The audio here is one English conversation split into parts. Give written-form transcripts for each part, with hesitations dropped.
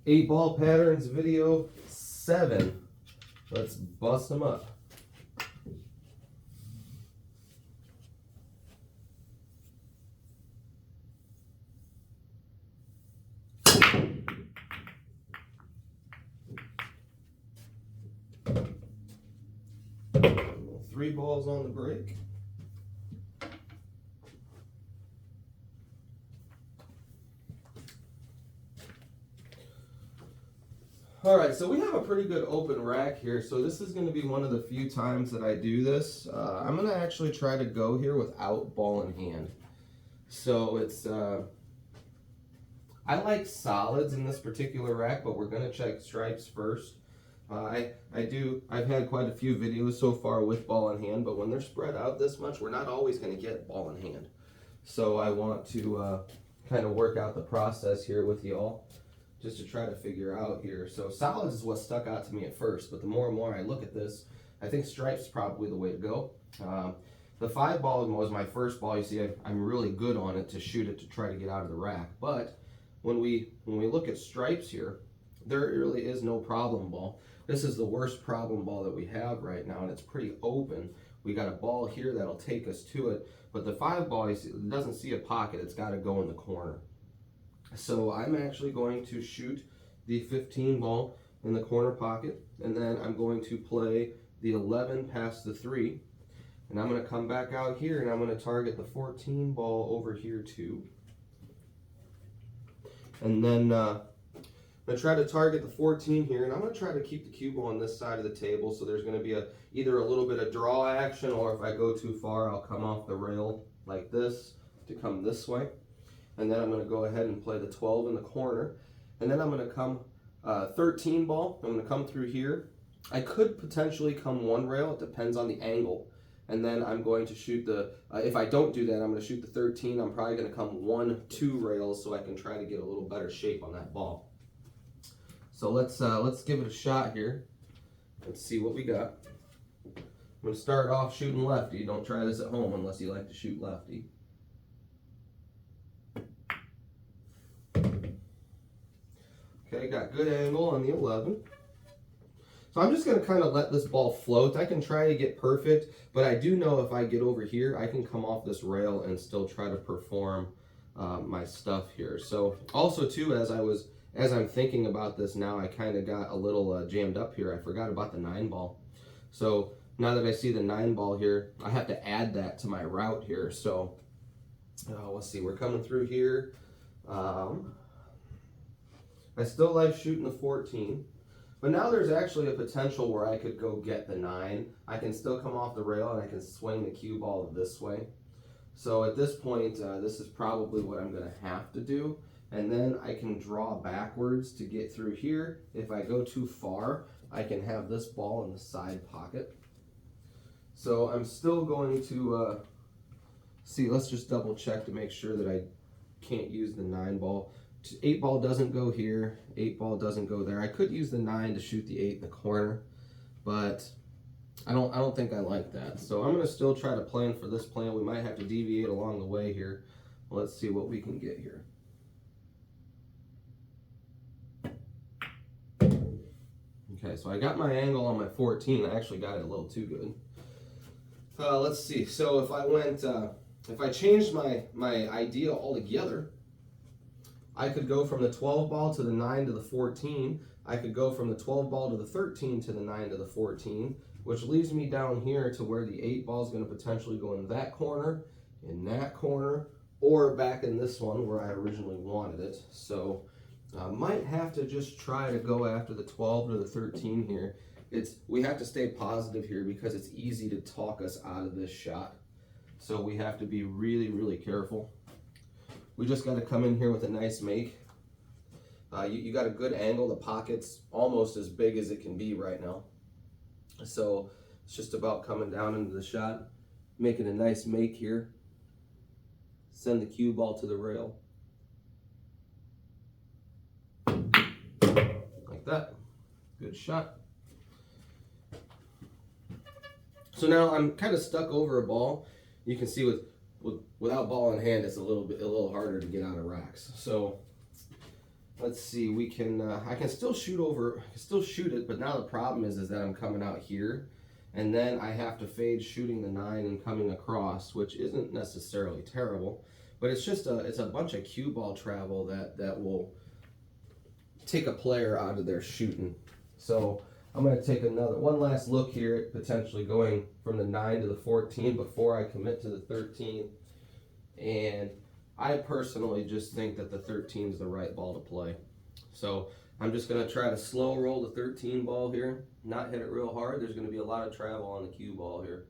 8-ball patterns video 7. Let's bust them up. Three balls on the break. All right, so we have a pretty good open rack here. So this is going to be one of the few times that I do this. I'm going to actually try to go here without ball in hand. So it's, I like solids in this particular rack, but we're going to check stripes first. I've had quite a few videos so far with ball in hand, but when they're spread out this much, we're not always going to get ball in hand. So I want to kind of work out the process here with you all, just to try to figure out here. So solids is what stuck out to me at first, but the more and more I look at this, I think stripes is probably the way to go. The 5-ball was my first ball. You see, I'm really good on it to shoot it to try to get out of the rack. But when we look at stripes here, there really is no problem ball. This is the worst problem ball that we have right now, and it's pretty open. We got a ball here that'll take us to it, but the 5-ball, it doesn't see a pocket. It's got to go in the corner. So I'm actually going to shoot the 15 ball in the corner pocket, and then I'm going to play the 11 past the 3, and I'm going to come back out here and I'm going to target the 14 ball over here too. And then I'm going to try to target the 14 here, and I'm going to try to keep the cue ball on this side of the table, so there's going to be either a little bit of draw action, or if I go too far, I'll come off the rail like this to come this way. And then I'm going to go ahead and play the 12 in the corner. And then I'm going to come 13 ball. I'm going to come through here. I could potentially come one rail. It depends on the angle. And then I'm going to shoot the, if I don't do that, I'm going to shoot the 13. I'm probably going to come 1, 2 rails so I can try to get a little better shape on that ball. So let's give it a shot here. Let's see what we got. I'm going to start off shooting lefty. Don't try this at home unless you like to shoot lefty. Okay, got good angle on the 11. So I'm just going to kind of let this ball float. I can try to get perfect, but I do know if I get over here, I can come off this rail and still try to perform my stuff here. So also too, as I'm thinking about this now, I kind of got a little jammed up here. I forgot about the 9-ball. So now that I see the 9-ball here, I have to add that to my route here. So let's see, we're coming through here. I still like shooting the 14, but now there's actually a potential where I could go get the 9. I can still come off the rail and I can swing the cue ball this way. So at this point, this is probably what I'm going to have to do. And then I can draw backwards to get through here. If I go too far, I can have this ball in the side pocket. So I'm still going to see, let's just double check to make sure that I can't use the 9-ball. 8-ball doesn't go here, 8-ball doesn't go there. I could use the 9 to shoot the 8 in the corner, but I don't think I like that. So I'm going to still try to plan for this plan. We might have to deviate along the way here. Let's see what we can get here. Okay, so I got my angle on my 14. I actually got it a little too good. Let's see. So if I went, if I changed my idea altogether, I could go from the 12-ball to the 9 to the 14. I could go from the 12-ball to the 13 to the 9 to the 14, which leaves me down here to where the 8-ball is going to potentially go in that corner, or back in this one where I originally wanted it. So I might have to just try to go after the 12 to the 13 here. We have to stay positive here because it's easy to talk us out of this shot. So we have to be really, really careful. We just got to come in here with a nice make. You got a good angle. The pocket's almost as big as it can be right now. So it's just about coming down into the shot, making a nice make here. Send the cue ball to the rail. Like that. Good shot. So now I'm kind of stuck over a ball. You can see without ball in hand, it's a little harder to get out of racks. So let's see, we can, I can still shoot it, but now the problem is that I'm coming out here, and then I have to fade shooting the 9 and coming across, which isn't necessarily terrible, but it's just it's a bunch of cue ball travel that will take a player out of their shooting. So I'm going to take one last look here at potentially going from the 9 to the 14 before I commit to the 13. And I personally just think that the 13 is the right ball to play. So I'm just going to try to slow roll the 13 ball here, not hit it real hard. There's going to be a lot of travel on the cue ball here.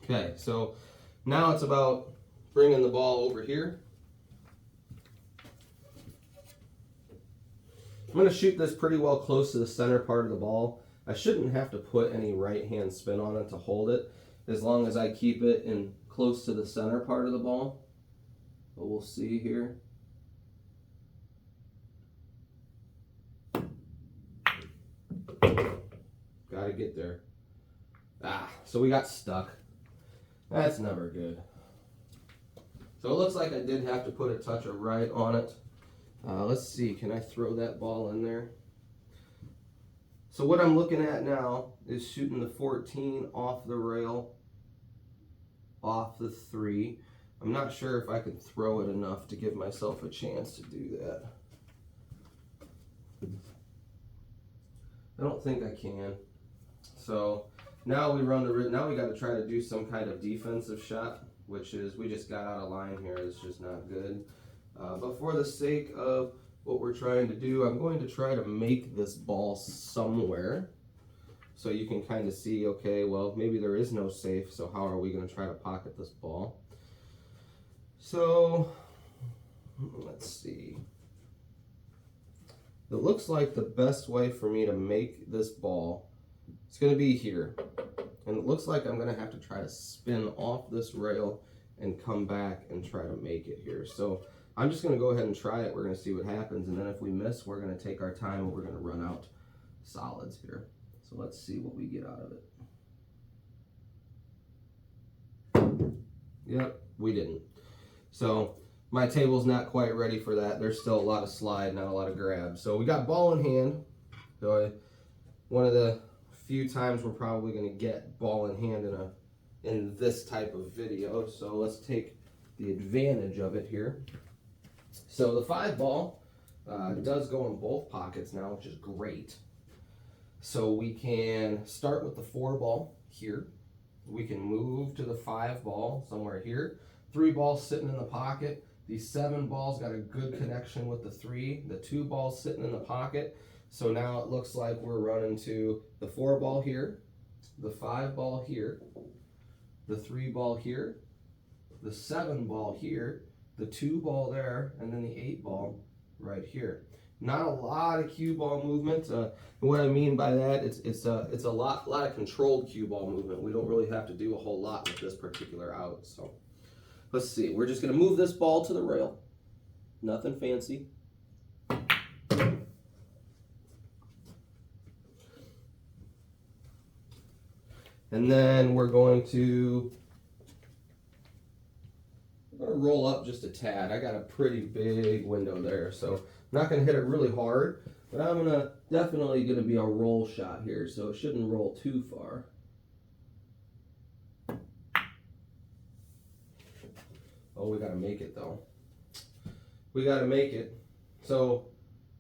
Okay, so now it's about bringing the ball over here. I'm going to shoot this pretty well close to the center part of the ball. I shouldn't have to put any right hand spin on it to hold it, as long as I keep it in close to the center part of the ball. But we'll see here. Gotta get there. So we got stuck. That's never good. So it looks like I did have to put a touch of right on it. Let's see, can I throw that ball in there? So what I'm looking at now is shooting the 14 off the rail, off the 3. I'm not sure if I can throw it enough to give myself a chance to do that. I don't think I can. So now we got to try to do some kind of defensive shot, which is, we just got out of line here. It's just not good. But for the sake of what we're trying to do, I'm going to try to make this ball somewhere so you can kind of see, okay, well, maybe there is no safe, so how are we going to try to pocket this ball? So let's see. It looks like the best way for me to make this ball is going to be here. And it looks like I'm going to have to try to spin off this rail and come back and try to make it here. So I'm just going to go ahead and try it. We're going to see what happens. And then if we miss, we're going to take our time and we're going to run out solids here. So let's see what we get out of it. Yep, we didn't. So my table's not quite ready for that. There's still a lot of slide, not a lot of grab. So we got ball in hand. So one of the few times we're probably going to get ball in hand in this type of video. So let's take the advantage of it here. So the 5 ball does go in both pockets now, which is great. So we can start with the 4 ball here. We can move to the 5 ball somewhere here. 3 balls sitting in the pocket. The 7 balls got a good connection with the 3. The 2 balls sitting in the pocket. So now it looks like we're running to the 4 ball here, the 5 ball here, the 3 ball here, the 7 ball here, the 2 ball there, and then the 8 ball right here. Not a lot of cue ball movement. And what I mean by that, it's a lot of controlled cue ball movement. We don't really have to do a whole lot with this particular out. So let's see. We're just going to move this ball to the rail. Nothing fancy. And then we're going to roll up just a tad. I got a pretty big window there, so I'm not going to hit it really hard, but I'm definitely going to be a roll shot here, so it shouldn't roll too far. Oh, we got to make it though. We got to make it. So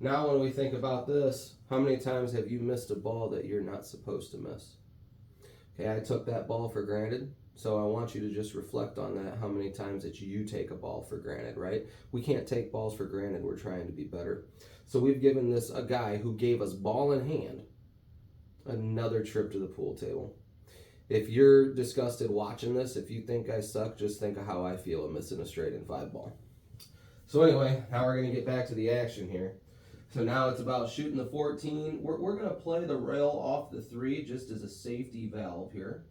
now when we think about this, how many times have you missed a ball that you're not supposed to miss? Okay, I took that ball for granted, so I want you to just reflect on that, how many times that you take a ball for granted, right? We can't take balls for granted. We're trying to be better. So we've given this a guy who gave us ball in hand another trip to the pool table. If you're disgusted watching this, if you think I suck, just think of how I feel at missing a straight and 5 ball. So anyway, now we're going to get back to the action here. So now it's about shooting the 14. We're going to play the rail off the 3 just as a safety valve here.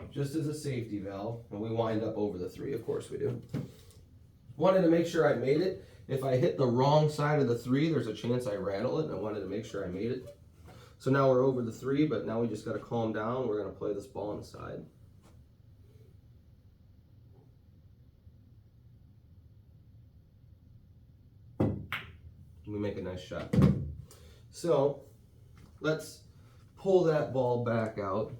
Just as a safety valve. And we wind up over the 3, of course we do. Wanted to make sure I made it. If I hit the wrong side of the 3, there's a chance I rattle it, and I wanted to make sure I made it. So now we're over the 3, but now we just got to calm down. We're going to play this ball inside. We make a nice shot. So let's pull that ball back out.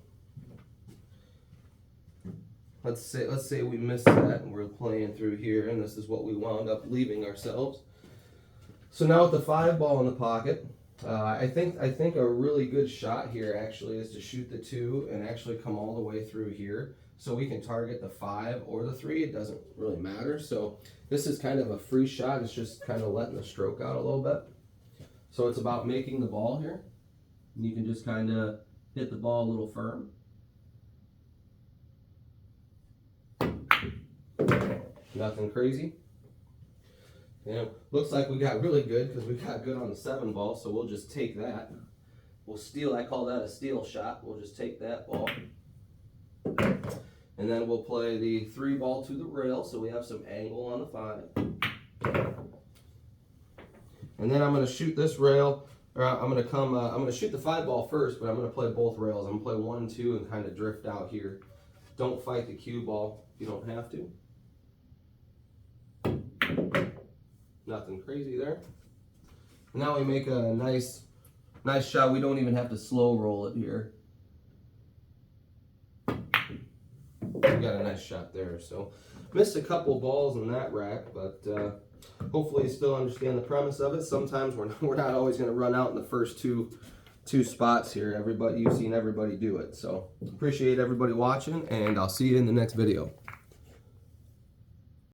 Let's say we missed that and we're playing through here, and this is what we wound up leaving ourselves. So now with the 5 ball in the pocket, I think a really good shot here actually is to shoot the 2 and actually come all the way through here. So we can target the 5 or the 3, it doesn't really matter. So this is kind of a free shot, it's just kind of letting the stroke out a little bit. So it's about making the ball here. You can just kind of hit the ball a little firm. Nothing crazy. You know, looks like we got really good because we got good on the 7 ball, so we'll just take that. We'll steal, I call that a steal shot. We'll just take that ball. And then we'll play the 3 ball to the rail, so we have some angle on the 5. And then I'm going to shoot this rail, or I'm going to shoot the 5 ball first, but I'm going to play both rails. I'm going to play 1 and 2 and kind of drift out here. Don't fight the cue ball if you don't have to. Nothing crazy there. Now we make a nice shot. We don't even have to slow roll it here. We got a nice shot there. So missed a couple balls in that rack, but hopefully you still understand the premise of it. Sometimes we're not always going to run out in the first two spots here. You've seen everybody do it. So appreciate everybody watching, and I'll see you in the next video.